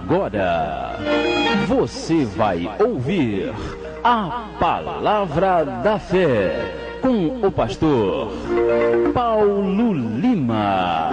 Agora você vai ouvir a Palavra da Fé com o pastor Paulo Lima.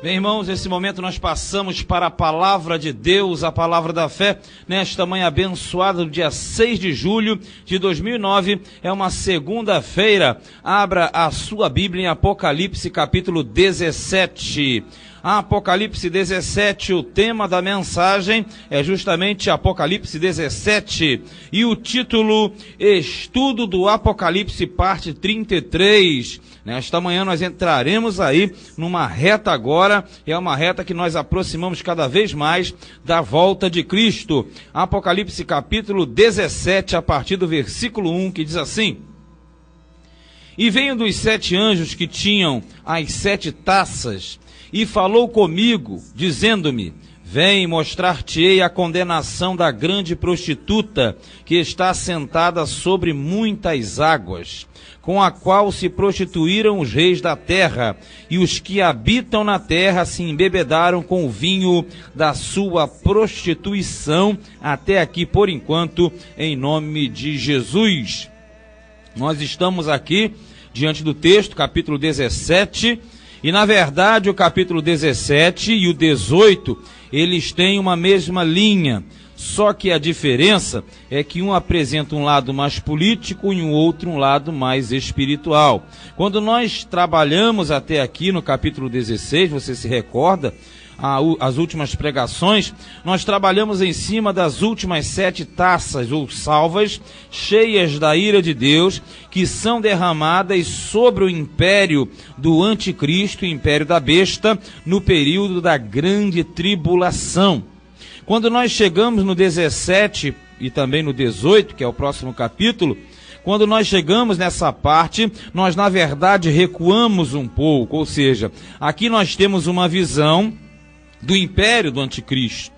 Bem, irmãos, nesse momento nós passamos para a Palavra de Deus, a Palavra da Fé, nesta manhã abençoada do dia 6 de julho de 2009, é uma segunda-feira. Abra a sua Bíblia em Apocalipse capítulo 17. Apocalipse 17, o tema da mensagem é justamente Apocalipse 17, e o título, Estudo do Apocalipse, parte 33. Nesta manhã nós entraremos aí numa reta agora, é uma reta que nós aproximamos cada vez mais da volta de Cristo. Apocalipse capítulo 17, a partir do versículo 1, que diz assim: E veio dos 7 anjos que tinham as 7 taças, e falou comigo, dizendo-me: Vem, mostrar-te-ei a condenação da grande prostituta, que está sentada sobre muitas águas, com a qual se prostituíram os reis da terra, e os que habitam na terra se embebedaram com o vinho da sua prostituição. Até aqui, por enquanto, em nome de Jesus. Nós estamos aqui diante do texto, capítulo 17, e na verdade o capítulo 17 e o 18, eles têm uma mesma linha, só que a diferença é que um apresenta um lado mais político e um outro um lado mais espiritual. Quando nós trabalhamos até aqui no capítulo 16, você se recorda, as últimas pregações, nós trabalhamos em cima das últimas 7 taças ou salvas cheias da ira de Deus, que são derramadas sobre o império do anticristo, o império da besta, no período da grande tribulação. Quando nós chegamos no 17 e também no 18, que é o próximo capítulo, quando nós chegamos nessa parte, nós na verdade recuamos um pouco, ou seja, aqui nós temos uma visão do império do anticristo.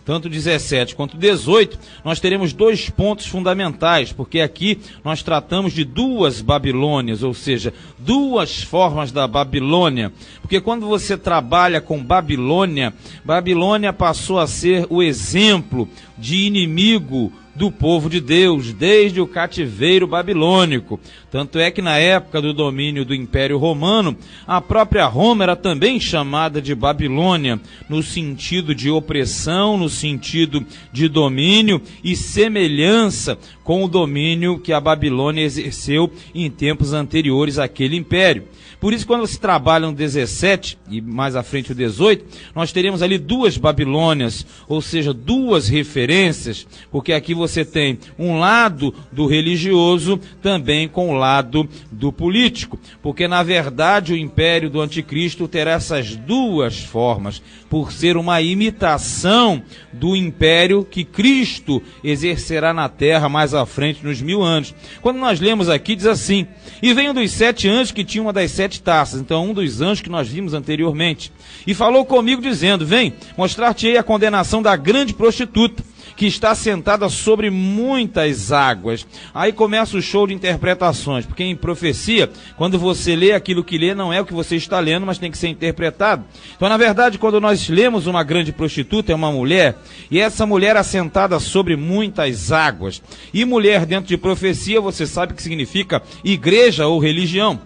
Tanto 17 quanto 18, nós teremos 2 pontos fundamentais, porque aqui nós tratamos de 2 Babilônias, ou seja, 2 formas da Babilônia. Porque quando você trabalha com Babilônia, Babilônia passou a ser o exemplo de inimigo do povo de Deus, desde o cativeiro babilônico. Tanto é que na época do domínio do Império Romano, a própria Roma era também chamada de Babilônia, no sentido de opressão, no sentido de domínio e semelhança com o domínio que a Babilônia exerceu em tempos anteriores àquele império. Por isso, quando se trabalha no 17 e mais à frente o 18, nós teremos ali 2 Babilônias, ou seja, 2 referências, porque aqui você tem um lado do religioso também com o lado do político, porque na verdade o império do anticristo terá essas 2 formas, por ser uma imitação do império que Cristo exercerá na terra mais à frente nos 1000 anos. Quando nós lemos aqui, diz assim: E veio dos 7 anjos que tinham uma das 7 taças, então um dos anjos que nós vimos anteriormente, e falou comigo dizendo: Vem, mostrar-te-ei a condenação da grande prostituta, que está sentada sobre muitas águas. Aí começa o show de interpretações, porque em profecia, quando você lê aquilo que lê, não é o que você está lendo, mas tem que ser interpretado. Então, na verdade, quando nós lemos uma grande prostituta, é uma mulher, e essa mulher assentada sobre muitas águas. E mulher dentro de profecia, você sabe que significa igreja ou religião.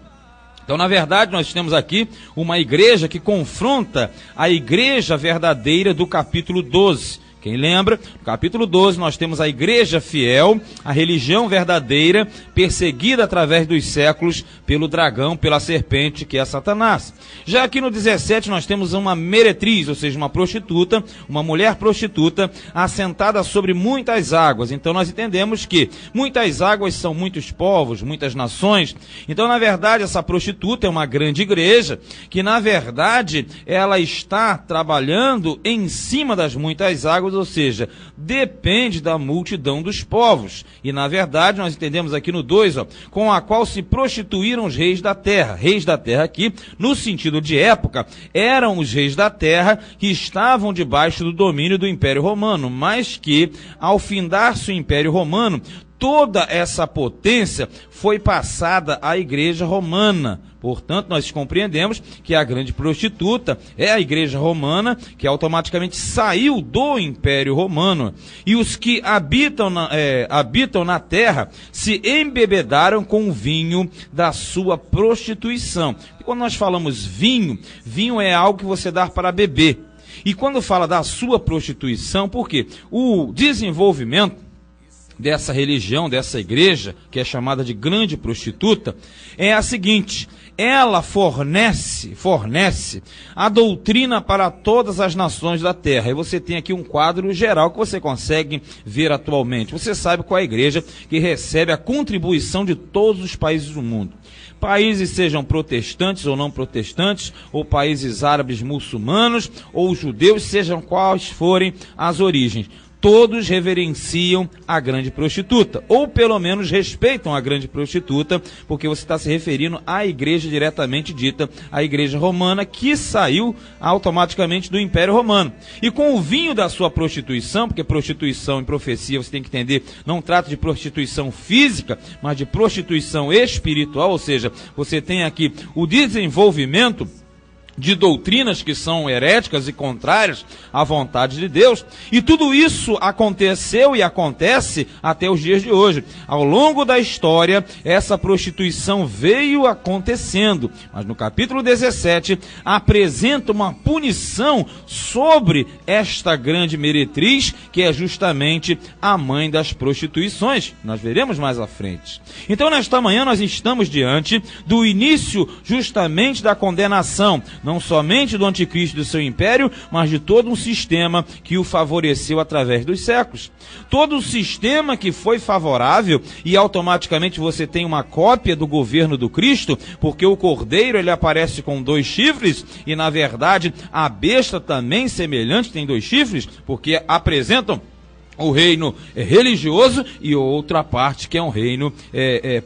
Então, na verdade, nós temos aqui uma igreja que confronta a igreja verdadeira do capítulo 12. Quem lembra? No capítulo 12 nós temos a igreja fiel, a religião verdadeira, perseguida através dos séculos pelo dragão, pela serpente, que é Satanás. Já aqui no 17 nós temos uma meretriz, ou seja, uma prostituta, uma mulher prostituta, assentada sobre muitas águas. Então nós entendemos que muitas águas são muitos povos, muitas nações. Então, na verdade, essa prostituta é uma grande igreja, que na verdade ela está trabalhando em cima das muitas águas, ou seja, depende da multidão dos povos. E na verdade nós entendemos aqui no 2, com a qual se prostituíram os reis da terra. Reis da terra aqui, no sentido de época, eram os reis da terra que estavam debaixo do domínio do Império Romano, mas que, ao findar-se o Império Romano, toda essa potência foi passada à igreja romana. Portanto, nós compreendemos que a grande prostituta é a igreja romana, que automaticamente saiu do Império Romano. E os que habitam na terra se embebedaram com o vinho da sua prostituição. E quando nós falamos vinho, vinho é algo que você dá para beber. E quando fala da sua prostituição, por quê? O desenvolvimento dessa religião, dessa igreja, que é chamada de grande prostituta, é a seguinte: ela fornece a doutrina para todas as nações da terra. E você tem aqui um quadro geral que você consegue ver atualmente. Você sabe qual é a igreja que recebe a contribuição de todos os países do mundo. Países sejam protestantes ou não protestantes, ou países árabes muçulmanos, ou judeus, sejam quais forem as origens. Todos reverenciam a grande prostituta, ou pelo menos respeitam a grande prostituta, porque você está se referindo à igreja diretamente dita, a igreja romana, que saiu automaticamente do Império Romano. E com o vinho da sua prostituição, porque prostituição em profecia, você tem que entender, não trata de prostituição física, mas de prostituição espiritual, ou seja, você tem aqui o desenvolvimento de doutrinas que são heréticas e contrárias à vontade de Deus, e tudo isso aconteceu e acontece até os dias de hoje. Ao longo da história, essa prostituição veio acontecendo, mas no capítulo 17 apresenta uma punição sobre esta grande meretriz, que é justamente a mãe das prostituições. Nós veremos mais à frente. Então, nesta manhã, nós estamos diante do início justamente da condenação, não somente do anticristo e do seu império, mas de todo um sistema que o favoreceu através dos séculos. Todo o sistema que foi favorável, e automaticamente você tem uma cópia do governo do Cristo, porque o cordeiro ele aparece com 2 chifres, e na verdade a besta também semelhante tem 2 chifres, porque apresentam o reino religioso e outra parte que é um reino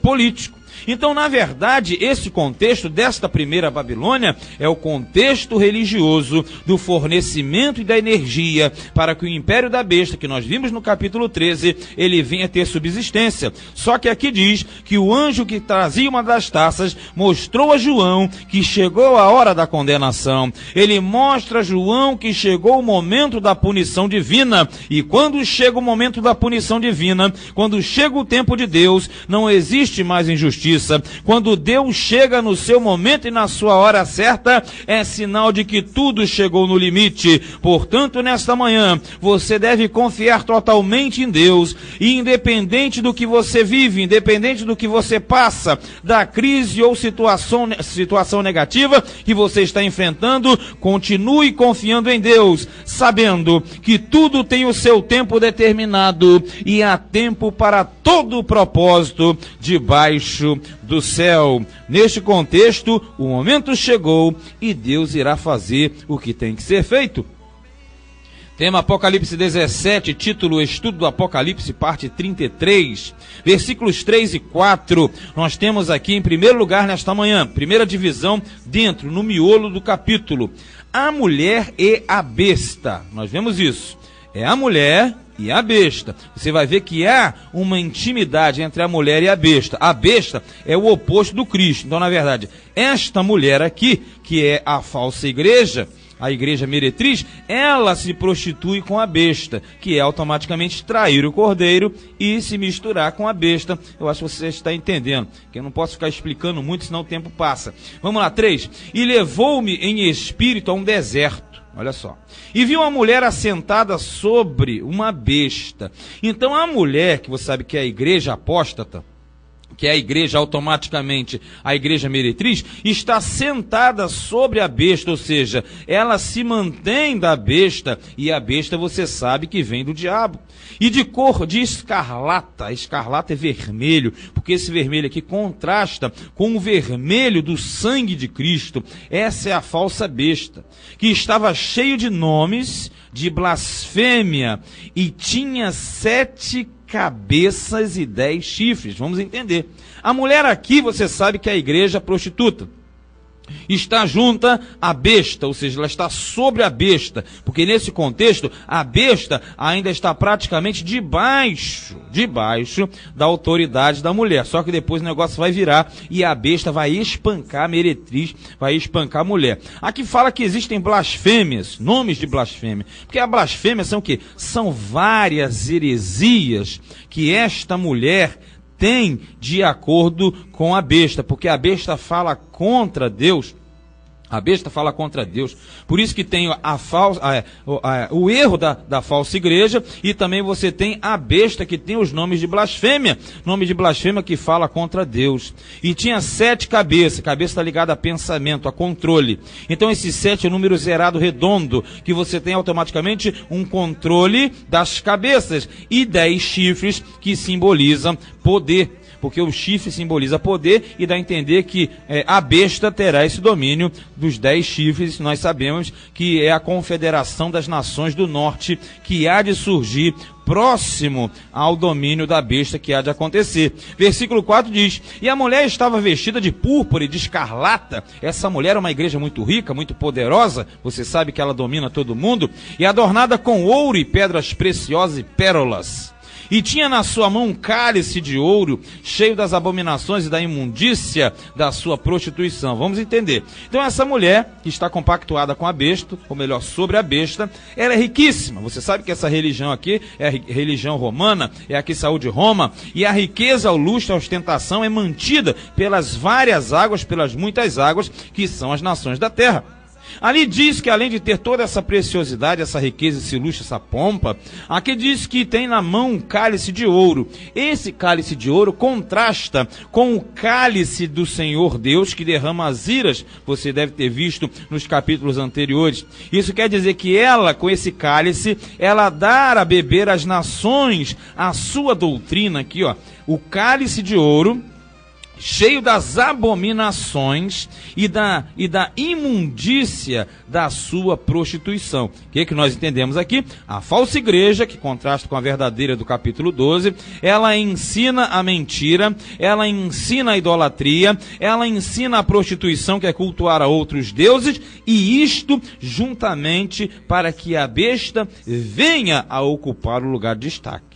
político. Então, na verdade, esse contexto desta primeira Babilônia é o contexto religioso do fornecimento e da energia para que o império da besta, que nós vimos no capítulo 13, ele venha ter subsistência. Só que aqui diz que o anjo que trazia uma das taças mostrou a João que chegou a hora da condenação. Ele mostra a João que chegou o momento da punição divina. E quando chega o momento da punição divina, quando chega o tempo de Deus, não existe mais injustiça. Quando Deus chega no seu momento e na sua hora certa, é sinal de que tudo chegou no limite. Portanto, nesta manhã, você deve confiar totalmente em Deus, e independente do que você vive, independente do que você passa, da crise ou situação negativa que você está enfrentando, continue confiando em Deus, sabendo que tudo tem o seu tempo determinado e há tempo para todo o propósito debaixo do céu. Neste contexto, o momento chegou e Deus irá fazer o que tem que ser feito. Tema Apocalipse 17, título Estudo do Apocalipse, parte 33, versículos 3 e 4. Nós temos aqui, em primeiro lugar, nesta manhã, primeira divisão dentro, no miolo do capítulo, a mulher e a besta. Nós vemos isso. É a mulher e a besta. Você vai ver que há uma intimidade entre a mulher e a besta. A besta é o oposto do Cristo. Então, na verdade, esta mulher aqui, que é a falsa igreja, a igreja meretriz, ela se prostitui com a besta, que é automaticamente trair o cordeiro e se misturar com a besta. Eu acho que você está entendendo, que eu não posso ficar explicando muito, senão o tempo passa. Vamos lá, 3. E levou-me em espírito a um deserto. Olha só. E viu uma mulher assentada sobre uma besta. Então a mulher, que você sabe que é a igreja apóstata, que é a igreja automaticamente, a igreja meretriz, está sentada sobre a besta, ou seja, ela se mantém da besta, e a besta você sabe que vem do diabo. E de cor de escarlata, escarlata é vermelho, porque esse vermelho aqui contrasta com o vermelho do sangue de Cristo. Essa é a falsa besta, que estava cheio de nomes, de blasfêmia, e tinha 7 cabeças e 10 chifres. Vamos entender. A mulher aqui, você sabe que é a igreja prostituta. está junta à besta, ou seja, ela está sobre a besta, porque nesse contexto, a besta ainda está praticamente debaixo da autoridade da mulher, só que depois o negócio vai virar e a besta vai espancar a meretriz, vai espancar a mulher. Aqui fala que existem blasfêmias, nomes de blasfêmia, porque a blasfêmia são o quê? São várias heresias que esta mulher tem de acordo com a besta, porque a besta fala contra Deus. A besta fala contra Deus. Por isso que tem o erro da falsa igreja, e também você tem a besta que tem os nomes de blasfêmia. Nome de blasfêmia que fala contra Deus. E tinha 7 cabeças. Cabeça está ligada a pensamento, a controle. Então esse 7 é um número zerado redondo, que você tem automaticamente um controle das cabeças. E 10 chifres que simbolizam poder. Porque o chifre simboliza poder e dá a entender que a besta terá esse domínio dos 10 chifres. Nós sabemos que é a confederação das nações do norte que há de surgir próximo ao domínio da besta que há de acontecer. Versículo 4 diz: e a mulher estava vestida de púrpura e de escarlata. Essa mulher é uma igreja muito rica, muito poderosa, você sabe que ela domina todo mundo, e adornada com ouro e pedras preciosas e pérolas. E tinha na sua mão um cálice de ouro, cheio das abominações e da imundícia da sua prostituição. Vamos entender. Então essa mulher, que está compactuada com a besta, ou melhor, sobre a besta, ela é riquíssima. Você sabe que essa religião aqui é a religião romana, é a que saiu de Roma, e a riqueza, o luxo, a ostentação é mantida pelas várias águas, pelas muitas águas, que são as nações da terra. Ali diz que além de ter toda essa preciosidade, essa riqueza, esse luxo, essa pompa, aqui diz que tem na mão um cálice de ouro. Esse cálice de ouro contrasta com o cálice do Senhor Deus que derrama as iras, você deve ter visto nos capítulos anteriores. Isso quer dizer que ela, com esse cálice, ela dá a beber às nações a sua doutrina aqui, ó, o cálice de ouro, cheio das abominações e da imundícia da sua prostituição. O que nós entendemos aqui? A falsa igreja, que contrasta com a verdadeira do capítulo 12, ela ensina a mentira, ela ensina a idolatria, ela ensina a prostituição, que é cultuar a outros deuses, e isto juntamente para que a besta venha a ocupar o lugar de destaque.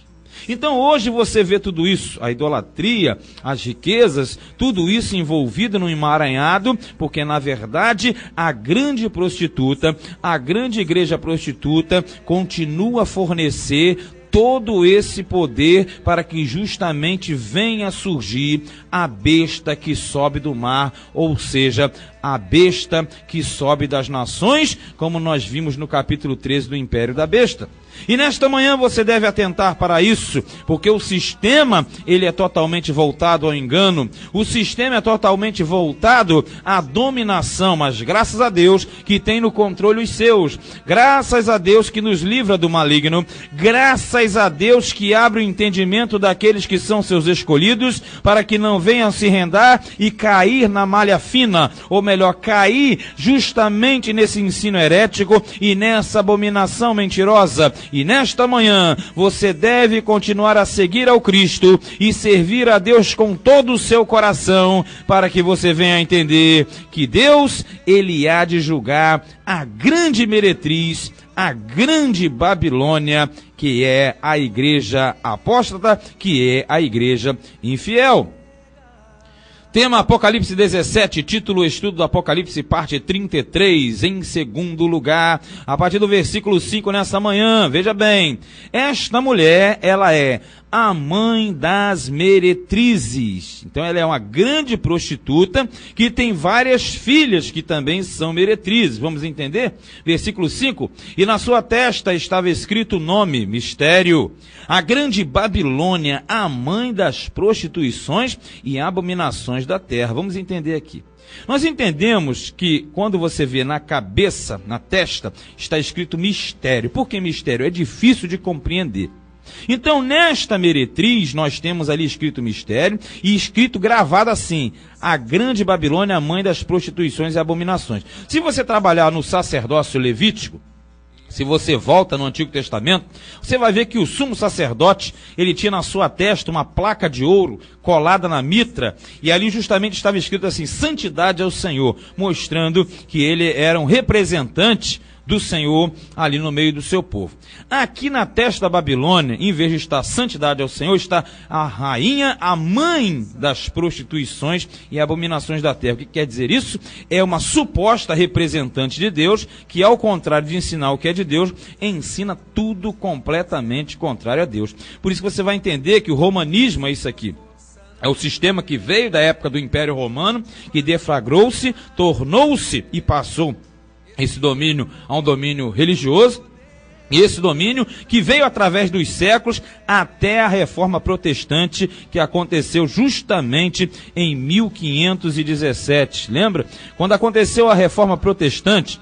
Então hoje você vê tudo isso, a idolatria, as riquezas, tudo isso envolvido num emaranhado, porque na verdade a grande prostituta, a grande igreja prostituta continua a fornecer todo esse poder para que justamente venha a surgir a besta que sobe do mar, ou seja, a besta que sobe das nações, como nós vimos no capítulo 13 do Império da Besta. E nesta manhã você deve atentar para isso, porque o sistema, ele é totalmente voltado ao engano, o sistema é totalmente voltado à dominação, mas graças a Deus que tem no controle os seus, graças a Deus que nos livra do maligno, graças a Deus que abre o entendimento daqueles que são seus escolhidos, para que não venham se rendar e cair na malha fina, ou melhor, cair justamente nesse ensino herético e nessa abominação mentirosa. E nesta manhã, você deve continuar a seguir ao Cristo e servir a Deus com todo o seu coração, para que você venha a entender que Deus, ele há de julgar a grande meretriz, a grande Babilônia, que é a igreja apóstata, que é a igreja infiel. Tema Apocalipse 17, título Estudo do Apocalipse, parte 33, em segundo lugar, a partir do versículo 5 nessa manhã. Veja bem, esta mulher, ela é a mãe das meretrizes. Então ela é uma grande prostituta que tem várias filhas que também são meretrizes. Vamos entender? Versículo 5. E na sua testa estava escrito o nome, mistério, a grande Babilônia, a mãe das prostituições e abominações da terra. Vamos entender aqui. Nós entendemos que quando você vê na cabeça, na testa, está escrito mistério. Por que mistério? É difícil de compreender. Então, nesta meretriz, nós temos ali escrito mistério e escrito gravado assim: a grande Babilônia, a mãe das prostituições e abominações. Se você trabalhar no sacerdócio levítico, Se você volta no Antigo Testamento, você vai ver que o sumo sacerdote, ele tinha na sua testa uma placa de ouro colada na mitra, e ali justamente estava escrito assim, santidade ao Senhor, mostrando que ele era um representante do Senhor ali no meio do seu povo. Aqui na testa da Babilônia, em vez de estar santidade ao Senhor, está a rainha, a mãe das prostituições e abominações da terra. O que quer dizer isso? É uma suposta representante de Deus, que ao contrário de ensinar o que é de Deus, ensina tudo completamente contrário a Deus. Por isso que você vai entender que o romanismo é isso aqui. É o sistema que veio da época do Império Romano, que deflagrou-se, tornou-se e passou esse domínio a um domínio religioso, e esse domínio que veio através dos séculos até a Reforma Protestante, que aconteceu justamente em 1517. Lembra? Quando aconteceu a Reforma Protestante,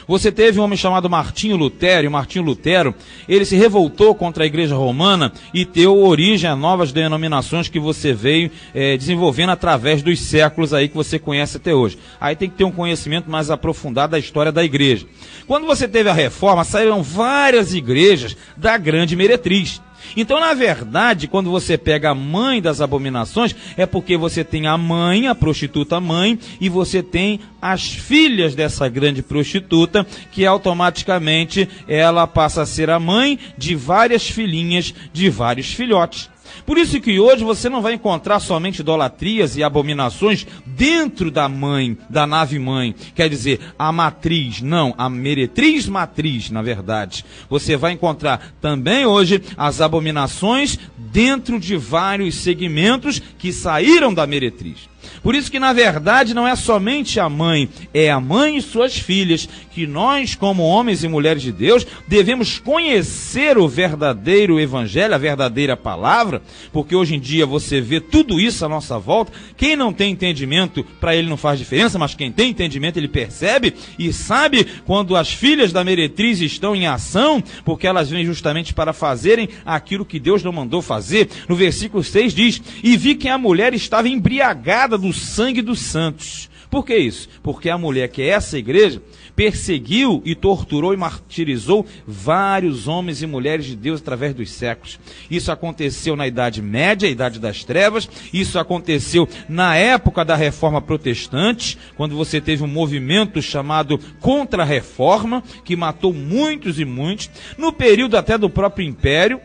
você teve um homem chamado Martinho Lutero, e Martinho Lutero, ele se revoltou contra a Igreja Romana e deu origem a novas denominações que você veio desenvolvendo através dos séculos aí que você conhece até hoje. Aí tem que ter um conhecimento mais aprofundado da história da igreja. Quando você teve a Reforma, saíram várias igrejas da grande meretriz. Então, na verdade, quando você pega a mãe das abominações, é porque você tem a mãe, a prostituta mãe, e você tem as filhas dessa grande prostituta, que automaticamente ela passa a ser a mãe de várias filhinhas, de vários filhotes. Por isso que hoje você não vai encontrar somente idolatrias e abominações dentro da mãe, da nave mãe, quer dizer, a matriz, não, a meretriz matriz, na verdade. Você vai encontrar também hoje as abominações dentro de vários segmentos que saíram da meretriz. Por isso que, na verdade, não é somente a mãe, é a mãe e suas filhas, que nós, como homens e mulheres de Deus, devemos conhecer o verdadeiro evangelho, a verdadeira palavra, porque hoje em dia você vê tudo isso à nossa volta. Quem não tem entendimento, para ele não faz diferença, mas quem tem entendimento, ele percebe e sabe quando as filhas da meretriz estão em ação, porque elas vêm justamente para fazerem aquilo que Deus não mandou fazer. No versículo 6 diz, e vi que a mulher estava embriagada do sangue dos santos. Por que isso? Porque a mulher, que é essa igreja, perseguiu e torturou e martirizou vários homens e mulheres de Deus através dos séculos. Isso aconteceu na Idade Média, a Idade das Trevas, isso aconteceu na época da Reforma Protestante, quando você teve um movimento chamado Contra-Reforma, que matou muitos e muitos, no período até do próprio Império.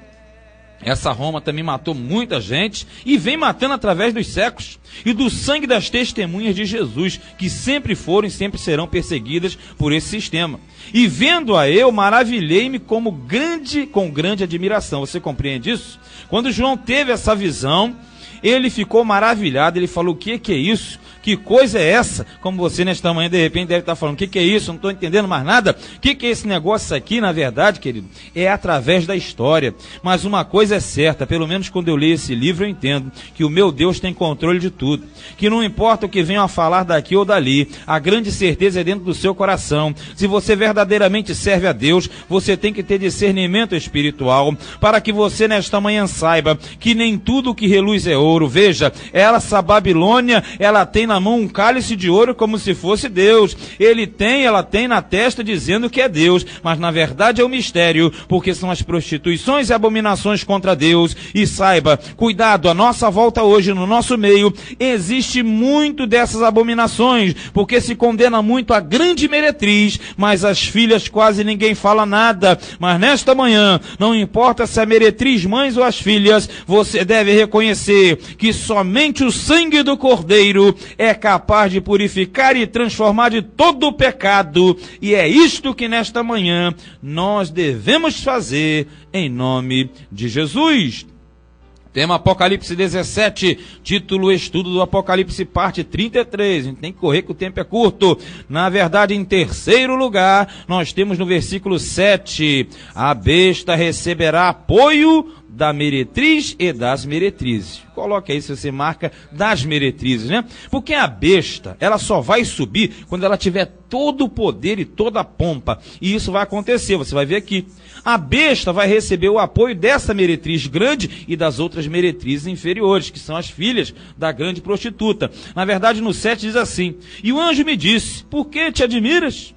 Essa Roma também matou muita gente e vem matando através dos séculos e do sangue das testemunhas de Jesus, que sempre foram e sempre serão perseguidas por esse sistema. E vendo-a eu, maravilhei-me com grande admiração. Você compreende isso? Quando João teve essa visão, ele ficou maravilhado, ele falou, o que é isso? Que coisa é essa? Como você nesta manhã de repente deve estar falando, o que é isso? Não estou entendendo mais nada. O que é esse negócio aqui? Na verdade, querido, é através da história. Mas uma coisa é certa, pelo menos quando eu leio esse livro eu entendo que o meu Deus tem controle de tudo. Que não importa o que venham a falar daqui ou dali, a grande certeza é dentro do seu coração. Se você verdadeiramente serve a Deus, você tem que ter discernimento espiritual, para que você nesta manhã saiba que nem tudo que reluz é ouro. Veja, essa Babilônia, ela tem na mão um cálice de ouro como se fosse Deus. Ela tem na testa dizendo que é Deus, mas na verdade é um mistério, porque são as prostituições e abominações contra Deus. E saiba, cuidado, a nossa volta hoje no nosso meio, existe muito dessas abominações, porque se condena muito a grande meretriz, mas as filhas quase ninguém fala nada. Mas nesta manhã, não importa se a meretriz mães ou as filhas, você deve reconhecer que somente o sangue do Cordeiro é capaz de purificar e transformar de todo o pecado, e é isto que nesta manhã nós devemos fazer em nome de Jesus. Tema Apocalipse 17, título Estudo do Apocalipse, parte 33, a gente tem que correr que o tempo é curto. Na verdade, em terceiro lugar, nós temos no versículo 7, a besta receberá apoio da meretriz e das meretrizes. Coloque aí se você marca das meretrizes, né? Porque a besta, ela só vai subir quando ela tiver todo o poder e toda a pompa. E isso vai acontecer, você vai ver aqui. A besta vai receber o apoio dessa meretriz grande e das outras meretrizes inferiores, que são as filhas da grande prostituta. Na verdade, no 7 diz assim, e o anjo me disse, por que te admiras?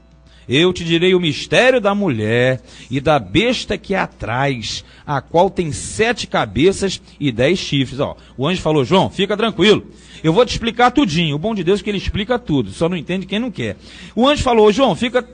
Eu te direi o mistério da mulher e da besta que a traz, a qual tem 7 cabeças e 10 chifres. Ó, o anjo falou, João, fica tranquilo, eu vou te explicar tudinho. O bom de Deus é que ele explica tudo, só não entende quem não quer. O anjo falou, João, fica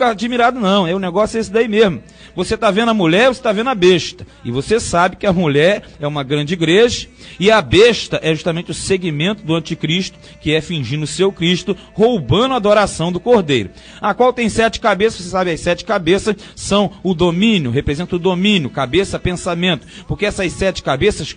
admirado não, o negócio é esse daí mesmo. Você está vendo a mulher, você está vendo a besta. E você sabe que a mulher é uma grande igreja e a besta é justamente o segmento do anticristo, que é fingindo ser o Cristo, roubando a adoração do Cordeiro. A qual tem 7 cabeças, você sabe, as 7 cabeças são o domínio, representa o domínio, cabeça, pensamento. Porque essas 7 cabeças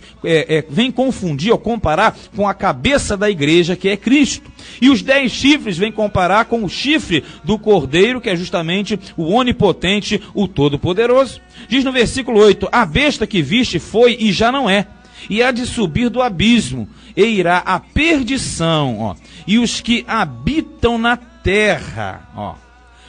vêm confundir ou comparar com a cabeça da igreja, que é Cristo. E os 10 chifres vêm comparar com o chifre do Cordeiro, que é justamente o onipotente, o todo-poderoso. Diz no versículo 8, a besta que viste foi e já não é, e há de subir do abismo, e irá à perdição, ó, e os que habitam na terra, ó,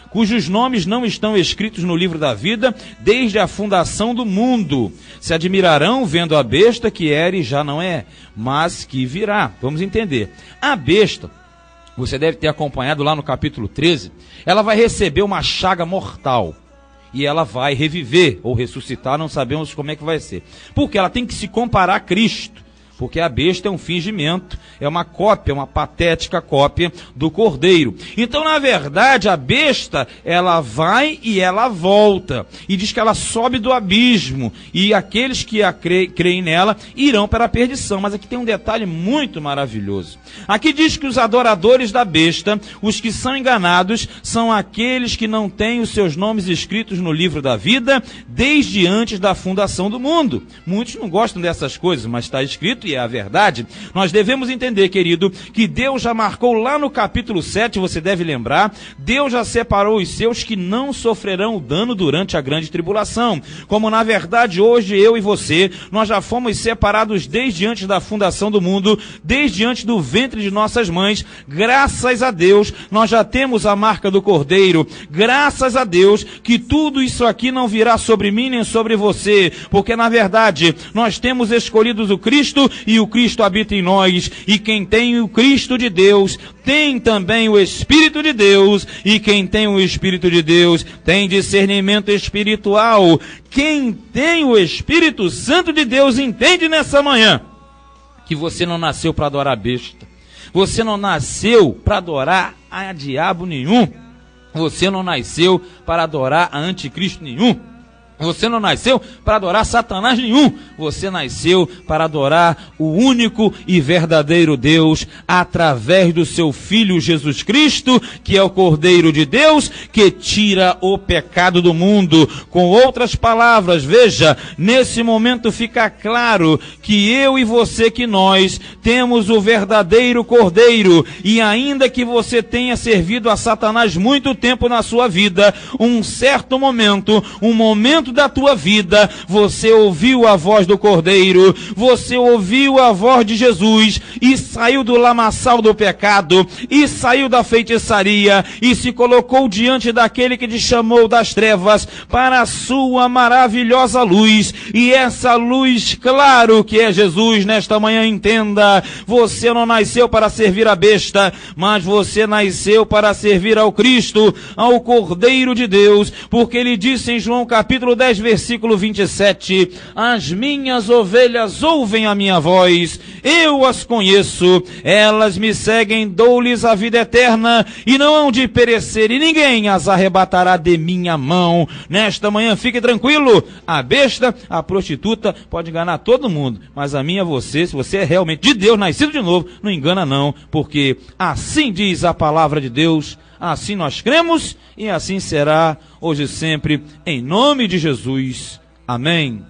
cujos nomes não estão escritos no livro da vida desde a fundação do mundo, se admirarão vendo a besta que era e já não é, mas que virá. Vamos entender. A besta, você deve ter acompanhado lá no capítulo 13, ela vai receber uma chaga mortal. E ela vai reviver ou ressuscitar, não sabemos como é que vai ser. Porque ela tem que se comparar a Cristo. Porque a besta é um fingimento, é uma cópia, uma patética cópia do Cordeiro. Então, na verdade, a besta, ela vai e ela volta. E diz que ela sobe do abismo. E aqueles que creem nela irão para a perdição. Mas aqui tem um detalhe muito maravilhoso. Aqui diz que os adoradores da besta, os que são enganados, são aqueles que não têm os seus nomes escritos no livro da vida desde antes da fundação do mundo. Muitos não gostam dessas coisas, mas está escrito e é a verdade. Nós devemos entender, querido, que Deus já marcou lá no capítulo 7, você deve lembrar, Deus já separou os seus que não sofrerão o dano durante a grande tribulação. Como na verdade hoje eu e você, nós já fomos separados desde antes da fundação do mundo, desde antes do ventre de nossas mães. Graças a Deus, nós já temos a marca do Cordeiro. Graças a Deus que tudo isso aqui não virá sobre mim nem sobre você, porque na verdade nós temos escolhido o Cristo e o Cristo habita em nós, e quem tem o Cristo de Deus tem também o Espírito de Deus, e quem tem o Espírito de Deus tem discernimento espiritual. Quem tem o Espírito Santo de Deus entende nessa manhã que você não nasceu para adorar a besta, você não nasceu para adorar a diabo nenhum, você não nasceu para adorar a anticristo nenhum, você não nasceu para adorar Satanás nenhum. Você nasceu para adorar o único e verdadeiro Deus através do seu Filho Jesus Cristo, que é o Cordeiro de Deus, que tira o pecado do mundo. Com outras palavras, veja, nesse momento fica claro que eu e você, que nós temos o verdadeiro Cordeiro. E ainda que você tenha servido a Satanás muito tempo na sua vida, um certo momento, um momento da tua vida, você ouviu a voz do Cordeiro, você ouviu a voz de Jesus e saiu do lamaçal do pecado, e saiu da feitiçaria e se colocou diante daquele que te chamou das trevas para a sua maravilhosa luz. E essa luz, claro que é Jesus. Nesta manhã entenda, você não nasceu para servir a besta, mas você nasceu para servir ao Cristo, ao Cordeiro de Deus, porque ele disse em João capítulo 10, versículo 27, as minhas ovelhas ouvem a minha voz, eu as conheço, elas me seguem, dou-lhes a vida eterna, e não hão de perecer, e ninguém as arrebatará de minha mão. Nesta manhã, fique tranquilo, a besta, a prostituta, pode enganar todo mundo, mas a minha, você, se você é realmente de Deus, nascido de novo, não engana não, porque assim diz a palavra de Deus. Assim nós cremos e assim será hoje e sempre, em nome de Jesus. Amém.